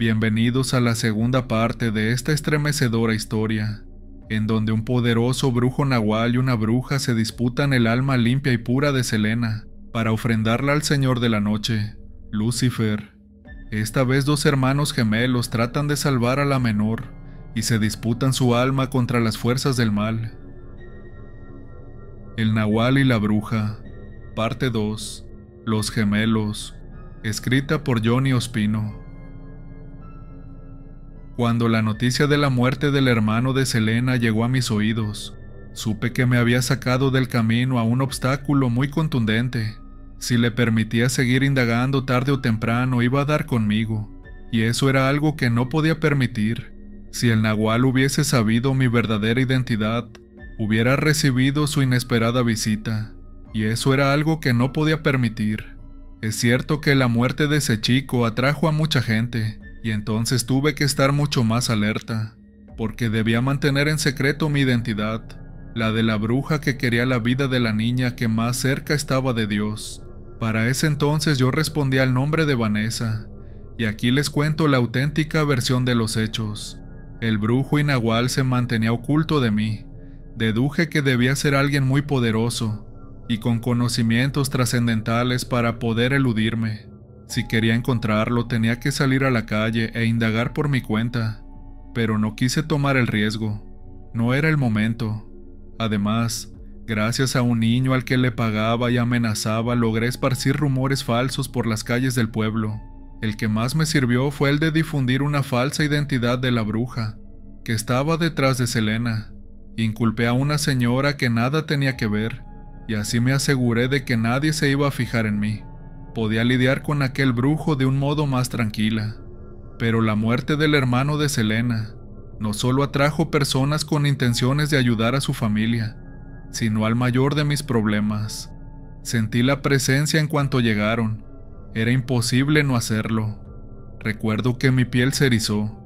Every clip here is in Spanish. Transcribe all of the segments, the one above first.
Bienvenidos a la segunda parte de esta estremecedora historia, en donde un poderoso brujo nahual y una bruja se disputan el alma limpia y pura de Selena para ofrendarla al Señor de la Noche, Lucifer. Esta vez dos hermanos gemelos tratan de salvar a la menor y se disputan su alma contra las fuerzas del mal. El nahual y la bruja, parte 2, Los gemelos, escrita por Johnny Ospino. Cuando la noticia de la muerte del hermano de Selena llegó a mis oídos, supe que me había sacado del camino a un obstáculo muy contundente. Si le permitía seguir indagando tarde o temprano iba a dar conmigo, y eso era algo que no podía permitir. Si el nahual hubiese sabido mi verdadera identidad, hubiera recibido su inesperada visita, y eso era algo que no podía permitir. Es cierto que la muerte de ese chico atrajo a mucha gente, y entonces tuve que estar mucho más alerta, porque debía mantener en secreto mi identidad, la de la bruja que quería la vida de la niña que más cerca estaba de Dios. Para ese entonces yo respondía al nombre de Vanessa, y aquí les cuento la auténtica versión de los hechos. El brujo y nahual se mantenía oculto de mí. Deduje que debía ser alguien muy poderoso, y con conocimientos trascendentales para poder eludirme. Si quería encontrarlo tenía que salir a la calle e indagar por mi cuenta, pero no quise tomar el riesgo. No era el momento. Además, gracias a un niño al que le pagaba y amenazaba, logré esparcir rumores falsos por las calles del pueblo. El que más me sirvió fue el de difundir una falsa identidad de la bruja, que estaba detrás de Selena. Inculpé a una señora que nada tenía que ver, y así me aseguré de que nadie se iba a fijar en mí. Podía lidiar con aquel brujo de un modo más tranquila. Pero la muerte del hermano de Selena no solo atrajo personas con intenciones de ayudar a su familia, sino al mayor de mis problemas. Sentí la presencia en cuanto llegaron. Era imposible no hacerlo. Recuerdo que mi piel se erizó.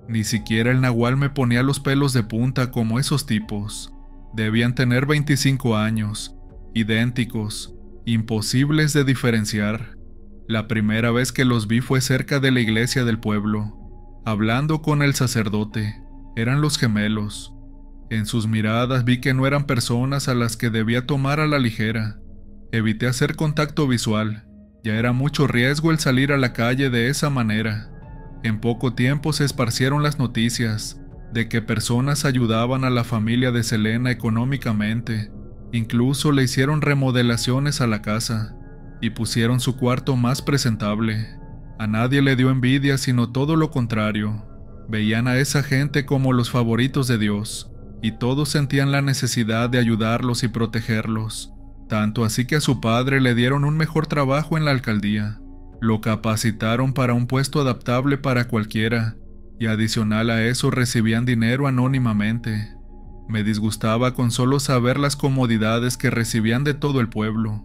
Ni siquiera el nahual me ponía los pelos de punta como esos tipos. Debían tener 25 años, idénticos, imposibles de diferenciar. La primera vez que los vi fue cerca de la iglesia del pueblo, hablando con el sacerdote. Eran los gemelos. En sus miradas vi que no eran personas a las que debía tomar a la ligera. Evité hacer contacto visual. Ya era mucho riesgo el salir a la calle de esa manera. En poco tiempo se esparcieron las noticias de que personas ayudaban a la familia de Selena económicamente. Incluso le hicieron remodelaciones a la casa y pusieron su cuarto más presentable. A nadie le dio envidia, sino todo lo contrario. Veían a esa gente como los favoritos de Dios, y todos sentían la necesidad de ayudarlos y protegerlos. Tanto así que a su padre le dieron un mejor trabajo en la alcaldía. Lo capacitaron para un puesto adaptable para cualquiera, y adicional a eso recibían dinero anónimamente. Me disgustaba con solo saber las comodidades que recibían de todo el pueblo,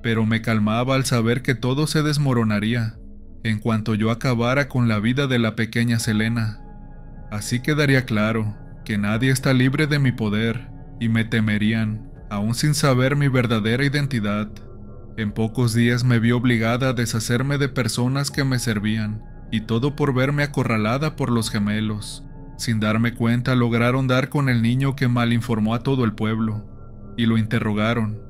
pero me calmaba al saber que todo se desmoronaría en cuanto yo acabara con la vida de la pequeña Selena. Así quedaría claro que nadie está libre de mi poder, y me temerían, aún sin saber mi verdadera identidad. En pocos días me vi obligada a deshacerme de personas que me servían, y todo por verme acorralada por los gemelos. Sin darme cuenta lograron dar con el niño que malinformó a todo el pueblo, y lo interrogaron.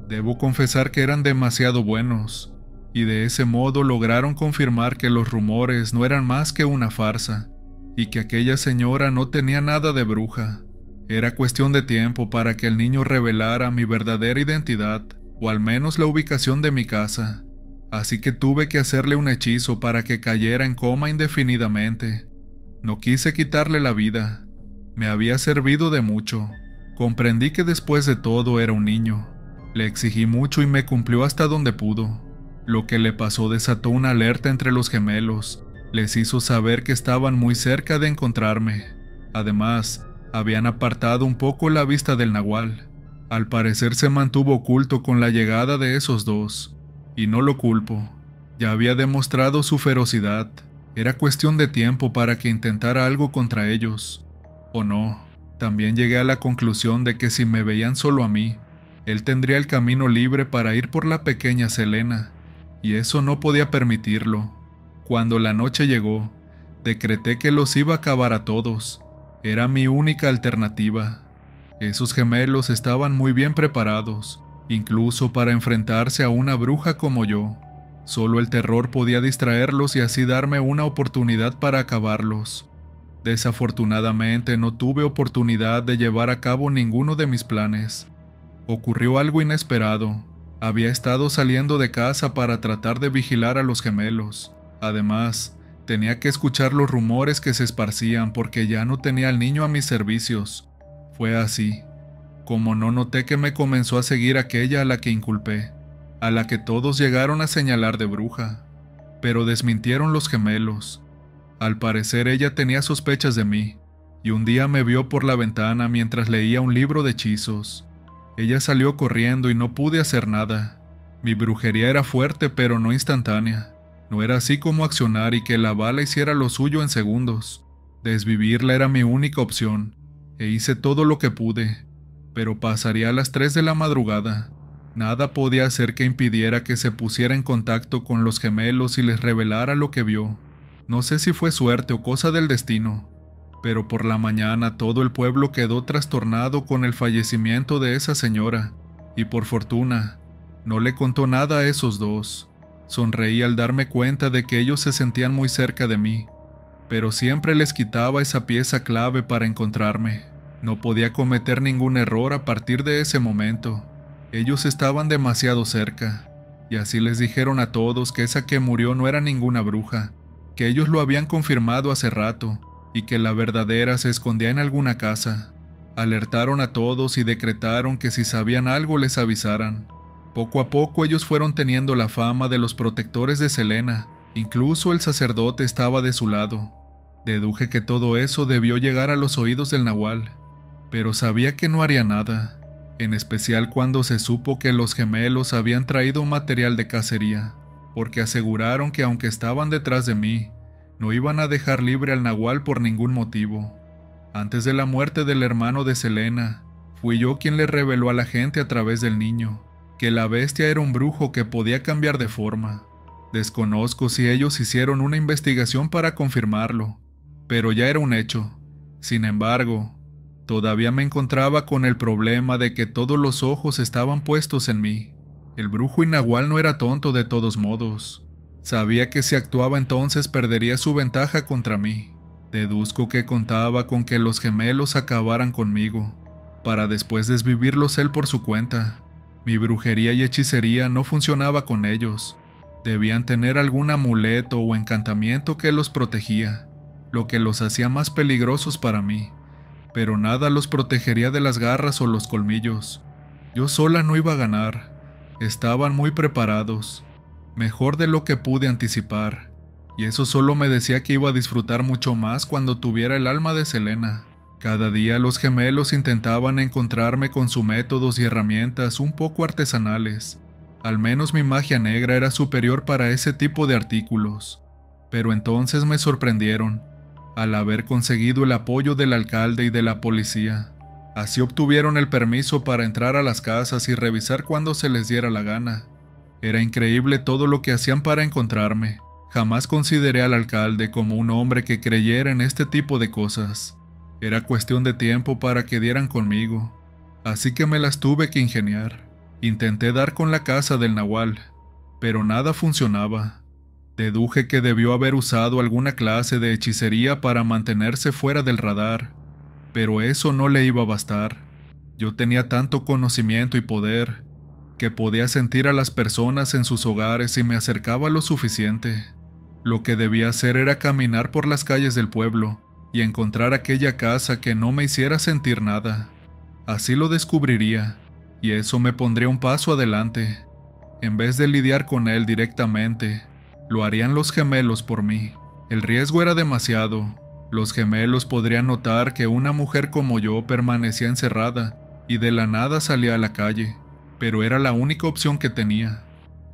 Debo confesar que eran demasiado buenos, y de ese modo lograron confirmar que los rumores no eran más que una farsa, y que aquella señora no tenía nada de bruja. Era cuestión de tiempo para que el niño revelara mi verdadera identidad, o al menos la ubicación de mi casa. Así que tuve que hacerle un hechizo para que cayera en coma indefinidamente. No quise quitarle la vida. Me había servido de mucho. Comprendí que después de todo era un niño. Le exigí mucho y me cumplió hasta donde pudo. Lo que le pasó desató una alerta entre los gemelos. Les hizo saber que estaban muy cerca de encontrarme. Además, habían apartado un poco la vista del nahual. Al parecer se mantuvo oculto con la llegada de esos dos. Y no lo culpo. Ya había demostrado su ferocidad. Era cuestión de tiempo para que intentara algo contra ellos. O no. También llegué a la conclusión de que si me veían solo a mí, él tendría el camino libre para ir por la pequeña Selena. Y eso no podía permitirlo. Cuando la noche llegó, Decreté que los iba a acabar a todos. Era mi única alternativa. Esos gemelos estaban muy bien preparados, incluso para enfrentarse a una bruja como yo. Solo el terror podía distraerlos y así darme una oportunidad para acabarlos. Desafortunadamente no tuve oportunidad de llevar a cabo ninguno de mis planes. Ocurrió algo inesperado. Había estado saliendo de casa para tratar de vigilar a los gemelos. Además, tenía que escuchar los rumores que se esparcían porque ya no tenía al niño a mis servicios. Fue así. Como no noté que me comenzó a seguir aquella a la que inculpé, a la que todos llegaron a señalar de bruja, pero desmintieron los gemelos. Al parecer ella tenía sospechas de mí, y un día me vio por la ventana mientras leía un libro de hechizos. Ella salió corriendo y no pude hacer nada. Mi brujería era fuerte pero no instantánea. No era así como accionar y que la bala hiciera lo suyo en segundos. Desvivirla era mi única opción, e hice todo lo que pude, pero pasaría a las 3 de la madrugada. Nada podía hacer que impidiera que se pusiera en contacto con los gemelos y les revelara lo que vio. No sé si fue suerte o cosa del destino, pero por la mañana todo el pueblo quedó trastornado con el fallecimiento de esa señora, y por fortuna, no le contó nada a esos dos. Sonreí al darme cuenta de que ellos se sentían muy cerca de mí, pero siempre les quitaba esa pieza clave para encontrarme. No podía cometer ningún error a partir de ese momento. Ellos estaban demasiado cerca, y así les dijeron a todos que esa que murió no era ninguna bruja, que ellos lo habían confirmado hace rato, y que la verdadera se escondía en alguna casa. Alertaron a todos y decretaron que si sabían algo les avisaran. Poco a poco ellos fueron teniendo la fama de los protectores de Selena, incluso el sacerdote estaba de su lado. Deduje que todo eso debió llegar a los oídos del Nahual, pero sabía que no haría nada, en especial cuando se supo que los gemelos habían traído material de cacería, porque aseguraron que aunque estaban detrás de mí, no iban a dejar libre al Nahual por ningún motivo. Antes de la muerte del hermano de Selena, fui yo quien le reveló a la gente a través del niño que la bestia era un brujo que podía cambiar de forma. Desconozco si ellos hicieron una investigación para confirmarlo, pero ya era un hecho. Sin embargo, todavía me encontraba con el problema de que todos los ojos estaban puestos en mí. El brujo y Nahual no era tonto de todos modos. Sabía que si actuaba entonces perdería su ventaja contra mí. Deduzco que contaba con que los gemelos acabaran conmigo, para después desvivirlos él por su cuenta. Mi brujería y hechicería no funcionaba con ellos. Debían tener algún amuleto o encantamiento que los protegía, lo que los hacía más peligrosos para mí, pero nada los protegería de las garras o los colmillos. Yo sola no iba a ganar. Estaban muy preparados, mejor de lo que pude anticipar, y eso solo me decía que iba a disfrutar mucho más cuando tuviera el alma de Selena. Cada día los gemelos intentaban encontrarme con sus métodos y herramientas un poco artesanales. Al menos mi magia negra era superior para ese tipo de artículos. Pero entonces me sorprendieron, al haber conseguido el apoyo del alcalde y de la policía. Así obtuvieron el permiso para entrar a las casas y revisar cuando se les diera la gana. Era increíble todo lo que hacían para encontrarme. Jamás consideré al alcalde como un hombre que creyera en este tipo de cosas. Era cuestión de tiempo para que dieran conmigo, así que me las tuve que ingeniar. Intenté dar con la casa del Nahual, pero nada funcionaba. Deduje que debió haber usado alguna clase de hechicería para mantenerse fuera del radar, pero eso no le iba a bastar. Yo tenía tanto conocimiento y poder, que podía sentir a las personas en sus hogares si me acercaba lo suficiente. Lo que debía hacer era caminar por las calles del pueblo, y encontrar aquella casa que no me hiciera sentir nada. Así lo descubriría, y eso me pondría un paso adelante. En vez de lidiar con él directamente, lo harían los gemelos por mí. El riesgo era demasiado. Los gemelos podrían notar que una mujer como yo permanecía encerrada y de la nada salía a la calle, pero era la única opción que tenía.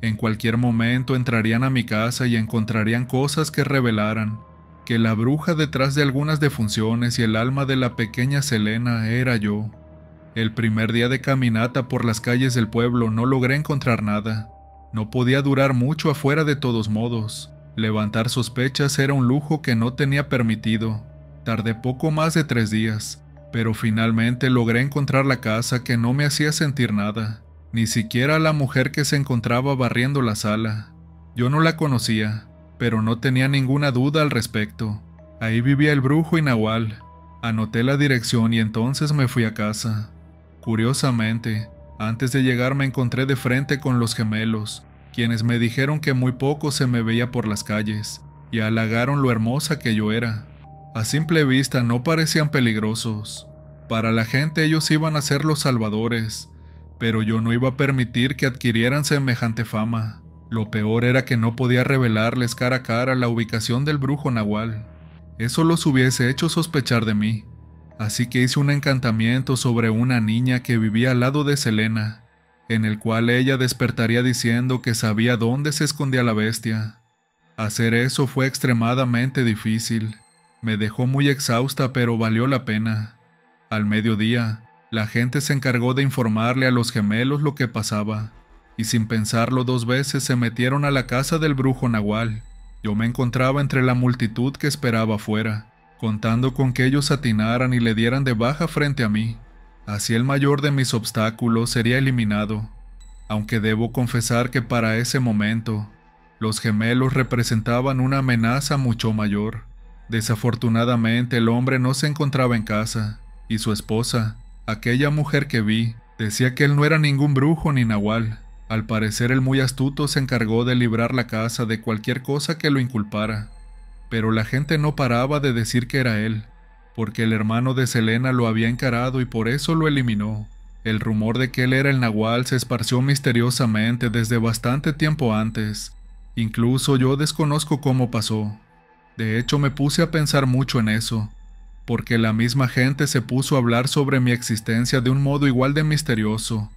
En cualquier momento entrarían a mi casa y encontrarían cosas que revelaran que la bruja detrás de algunas defunciones y el alma de la pequeña Selena era yo. El primer día de caminata por las calles del pueblo no logré encontrar nada. No podía durar mucho afuera de todos modos. Levantar sospechas era un lujo que no tenía permitido. Tardé poco más de 3 días, pero finalmente logré encontrar la casa que no me hacía sentir nada, ni siquiera a la mujer que se encontraba barriendo la sala. Yo no la conocía, pero no tenía ninguna duda al respecto. Ahí vivía el brujo y Nahual. Anoté la dirección y entonces me fui a casa. Curiosamente, antes de llegar me encontré de frente con los gemelos, quienes me dijeron que muy poco se me veía por las calles, y halagaron lo hermosa que yo era. A simple vista no parecían peligrosos. Para la gente ellos iban a ser los salvadores, pero yo no iba a permitir que adquirieran semejante fama. Lo peor era que no podía revelarles cara a cara la ubicación del brujo Nahual. Eso los hubiese hecho sospechar de mí. Así que hice un encantamiento sobre una niña que vivía al lado de Selena, en el cual ella despertaría diciendo que sabía dónde se escondía la bestia. Hacer eso fue extremadamente difícil. Me dejó muy exhausta, pero valió la pena. Al mediodía, la gente se encargó de informarle a los gemelos lo que pasaba, y sin pensarlo 2 veces se metieron a la casa del brujo Nahual. Yo me encontraba entre la multitud que esperaba afuera, contando con que ellos atinaran y le dieran de baja frente a mí. Así el mayor de mis obstáculos sería eliminado, aunque debo confesar que para ese momento, los gemelos representaban una amenaza mucho mayor. Desafortunadamente el hombre no se encontraba en casa, y su esposa, aquella mujer que vi, decía que él no era ningún brujo ni Nahual. Al parecer el muy astuto se encargó de librar la casa de cualquier cosa que lo inculpara, pero la gente no paraba de decir que era él, porque el hermano de Selena lo había encarado y por eso lo eliminó. El rumor de que él era el Nahual se esparció misteriosamente desde bastante tiempo antes. Incluso yo desconozco cómo pasó. De hecho, me puse a pensar mucho en eso, porque la misma gente se puso a hablar sobre mi existencia de un modo igual de misterioso.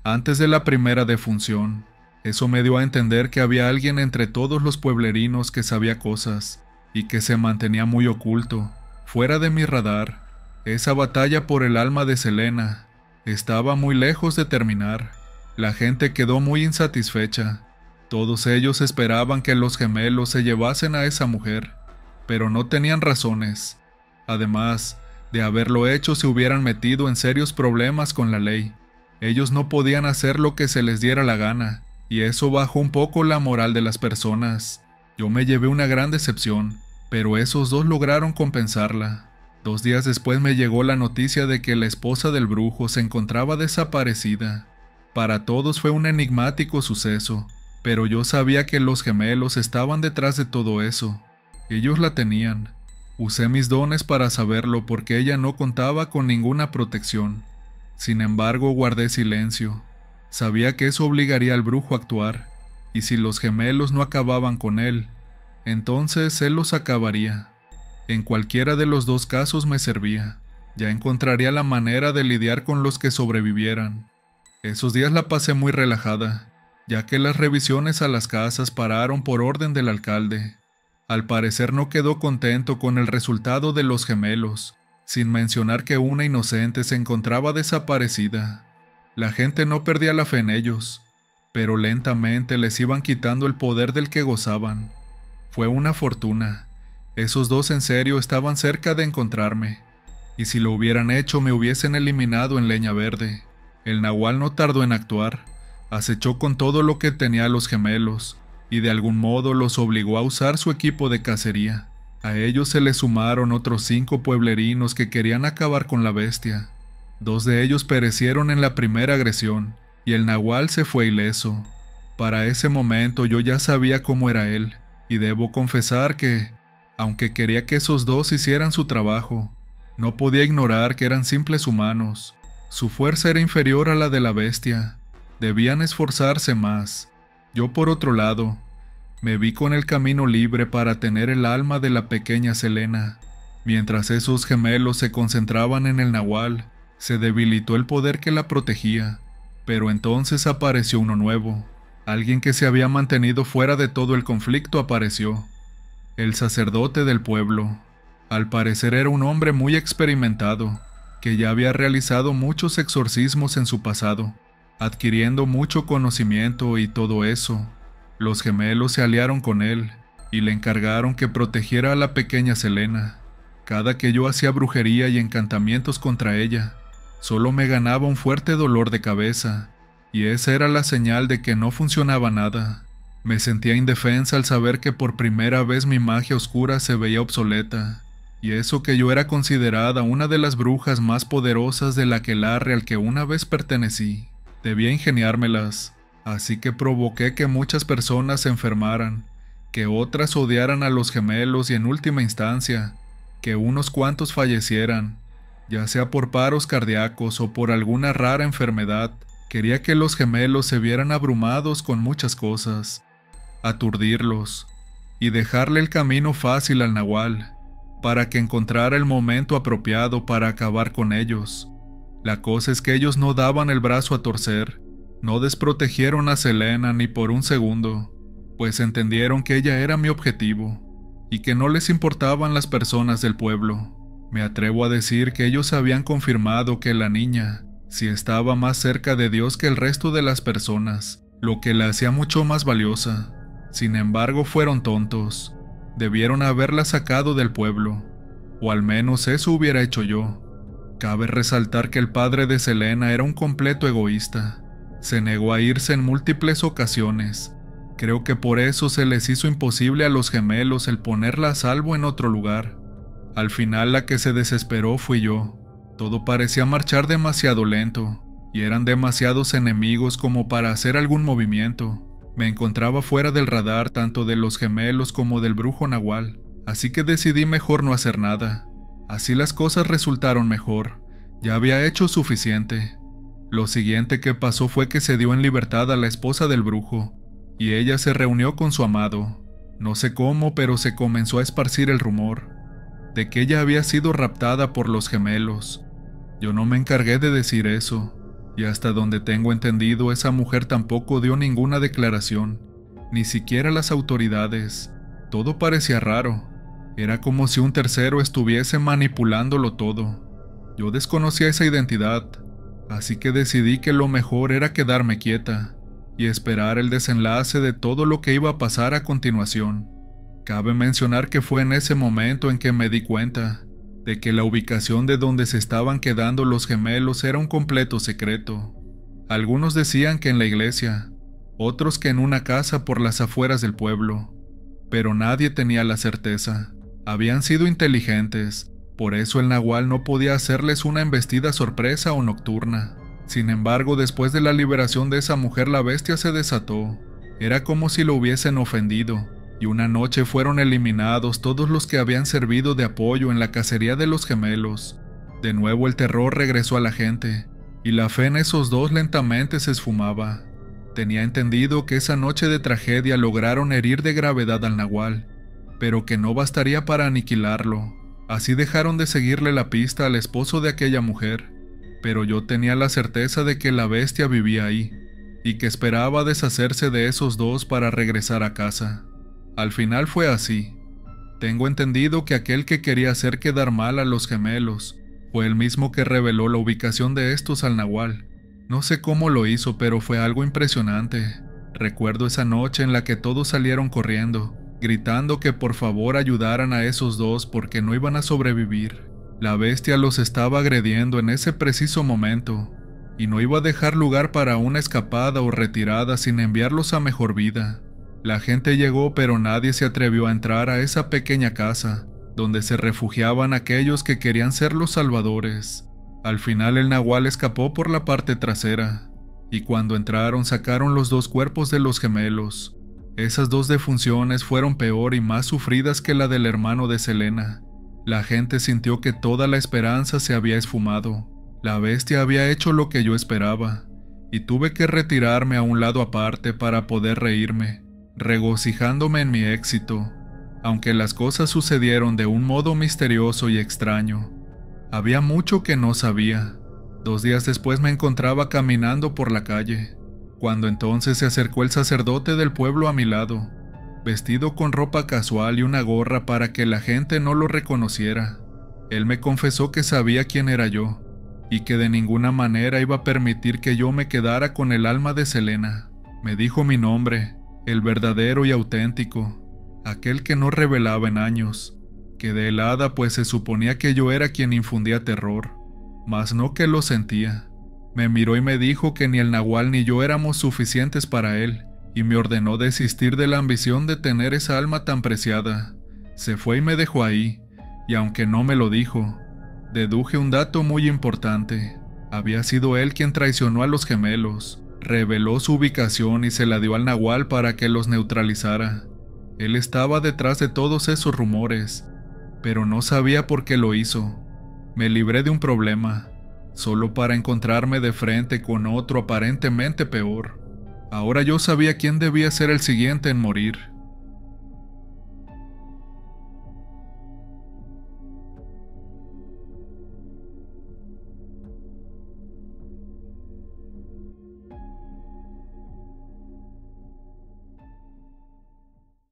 Antes de la primera defunción, eso me dio a entender que había alguien entre todos los pueblerinos que sabía cosas, y que se mantenía muy oculto, fuera de mi radar. Esa batalla por el alma de Selena estaba muy lejos de terminar. La gente quedó muy insatisfecha. Todos ellos esperaban que los gemelos se llevasen a esa mujer, pero no tenían razones. Además, de haberlo hecho se hubieran metido en serios problemas con la ley. Ellos no podían hacer lo que se les diera la gana, y eso bajó un poco la moral de las personas. Yo me llevé una gran decepción, pero esos dos lograron compensarla. 2 días después me llegó la noticia de que la esposa del brujo se encontraba desaparecida. Para todos fue un enigmático suceso, pero yo sabía que los gemelos estaban detrás de todo eso. Ellos la tenían. Usé mis dones para saberlo porque ella no contaba con ninguna protección. Sin embargo, guardé silencio. Sabía que eso obligaría al brujo a actuar, y si los gemelos no acababan con él, entonces él los acabaría. En cualquiera de los 2 casos me servía. Ya encontraría la manera de lidiar con los que sobrevivieran. Esos días la pasé muy relajada, ya que las revisiones a las casas pararon por orden del alcalde. Al parecer no quedó contento con el resultado de los gemelos, sin mencionar que una inocente se encontraba desaparecida. La gente no perdía la fe en ellos, pero lentamente les iban quitando el poder del que gozaban. Fue una fortuna. Esos dos en serio estaban cerca de encontrarme, y si lo hubieran hecho me hubiesen eliminado en leña verde. El Nahual no tardó en actuar, acechó con todo lo que tenía a los gemelos, y de algún modo los obligó a usar su equipo de cacería. A ellos se les sumaron otros 5 pueblerinos que querían acabar con la bestia. 2 de ellos perecieron en la primera agresión, y el Nahual se fue ileso. Para ese momento yo ya sabía cómo era él, y debo confesar que, aunque quería que esos 2 hicieran su trabajo, no podía ignorar que eran simples humanos. Su fuerza era inferior a la de la bestia. Debían esforzarse más. Yo, por otro lado, me vi con el camino libre para tener el alma de la pequeña Selena. Mientras esos gemelos se concentraban en el Nahual, se debilitó el poder que la protegía, pero entonces apareció uno nuevo. Alguien que se había mantenido fuera de todo el conflicto apareció. El sacerdote del pueblo. Al parecer era un hombre muy experimentado, que ya había realizado muchos exorcismos en su pasado, adquiriendo mucho conocimiento y todo eso. Los gemelos se aliaron con él, y le encargaron que protegiera a la pequeña Selena. Cada que yo hacía brujería y encantamientos contra ella, solo me ganaba un fuerte dolor de cabeza, y esa era la señal de que no funcionaba nada. Me sentía indefensa al saber que por primera vez mi magia oscura se veía obsoleta, y eso que yo era considerada una de las brujas más poderosas del aquelarre al que una vez pertenecí. Debía ingeniármelas, así que provoqué que muchas personas se enfermaran, que otras odiaran a los gemelos y en última instancia, que unos cuantos fallecieran, ya sea por paros cardíacos o por alguna rara enfermedad. Quería que los gemelos se vieran abrumados con muchas cosas, aturdirlos y dejarle el camino fácil al nahual, para que encontrara el momento apropiado para acabar con ellos. La cosa es que ellos no daban el brazo a torcer, no desprotegieron a Selena ni por un segundo, pues entendieron que ella era mi objetivo, y que no les importaban las personas del pueblo. Me atrevo a decir que ellos habían confirmado que la niña, si estaba más cerca de Dios que el resto de las personas, lo que la hacía mucho más valiosa. Sin embargo, fueron tontos. Debieron haberla sacado del pueblo, o al menos eso hubiera hecho yo. Cabe resaltar que el padre de Selena era un completo egoísta. Se negó a irse en múltiples ocasiones. Creo que por eso se les hizo imposible a los gemelos el ponerla a salvo en otro lugar. Al final la que se desesperó fui yo. Todo parecía marchar demasiado lento, y eran demasiados enemigos como para hacer algún movimiento. Me encontraba fuera del radar tanto de los gemelos como del brujo nahual, así que decidí mejor no hacer nada. Así las cosas resultaron mejor. Ya había hecho suficiente. Lo siguiente que pasó fue que se dio en libertad a la esposa del brujo, y ella se reunió con su amado. No sé cómo, pero se comenzó a esparcir el rumor de que ella había sido raptada por los gemelos. Yo no me encargué de decir eso, y hasta donde tengo entendido, esa mujer tampoco dio ninguna declaración, ni siquiera las autoridades. Todo parecía raro. Era como si un tercero estuviese manipulándolo todo. Yo desconocía esa identidad, así que decidí que lo mejor era quedarme quieta y esperar el desenlace de todo lo que iba a pasar a continuación. Cabe mencionar que fue en ese momento en que me di cuenta de que la ubicación de donde se estaban quedando los gemelos era un completo secreto. Algunos decían que en la iglesia, otros que en una casa por las afueras del pueblo, pero nadie tenía la certeza. Habían sido inteligentes, por eso el nahual no podía hacerles una embestida sorpresa o nocturna. Sin embargo, después de la liberación de esa mujer, la bestia se desató. Era como si lo hubiesen ofendido, y una noche fueron eliminados todos los que habían servido de apoyo en la cacería de los gemelos. De nuevo el terror regresó a la gente, y la fe en esos dos lentamente se esfumaba. Tenía entendido que esa noche de tragedia lograron herir de gravedad al nahual, pero que no bastaría para aniquilarlo. Así dejaron de seguirle la pista al esposo de aquella mujer, pero yo tenía la certeza de que la bestia vivía ahí, y que esperaba deshacerse de esos dos para regresar a casa. Al final fue así. Tengo entendido que aquel que quería hacer quedar mal a los gemelos fue el mismo que reveló la ubicación de estos al nahual. No sé cómo lo hizo, pero fue algo impresionante. Recuerdo esa noche en la que todos salieron corriendo, gritando que por favor ayudaran a esos dos porque no iban a sobrevivir. La bestia los estaba agrediendo en ese preciso momento, y no iba a dejar lugar para una escapada o retirada sin enviarlos a mejor vida. La gente llegó, pero nadie se atrevió a entrar a esa pequeña casa, donde se refugiaban aquellos que querían ser los salvadores. Al final el nahual escapó por la parte trasera, y cuando entraron sacaron los dos cuerpos de los gemelos. Esas dos defunciones fueron peor y más sufridas que la del hermano de Selena. La gente sintió que toda la esperanza se había esfumado. La bestia había hecho lo que yo esperaba, y tuve que retirarme a un lado aparte para poder reírme, regocijándome en mi éxito, aunque las cosas sucedieron de un modo misterioso y extraño. Había mucho que no sabía. 2 días después me encontraba caminando por la calle, cuando entonces se acercó el sacerdote del pueblo a mi lado, vestido con ropa casual y una gorra para que la gente no lo reconociera. Él me confesó que sabía quién era yo, y que de ninguna manera iba a permitir que yo me quedara con el alma de Selena. Me dijo mi nombre, el verdadero y auténtico, aquel que no revelaba en años. Quedé helada, pues se suponía que yo era quien infundía terror, mas no que lo sentía. Me miró y me dijo que ni el nahual ni yo éramos suficientes para él, y me ordenó desistir de la ambición de tener esa alma tan preciada. Se fue y me dejó ahí, y aunque no me lo dijo, deduje un dato muy importante. Había sido él quien traicionó a los gemelos, reveló su ubicación y se la dio al nahual para que los neutralizara. Él estaba detrás de todos esos rumores, pero no sabía por qué lo hizo. Me libré de un problema, solo para encontrarme de frente con otro aparentemente peor. Ahora yo sabía quién debía ser el siguiente en morir.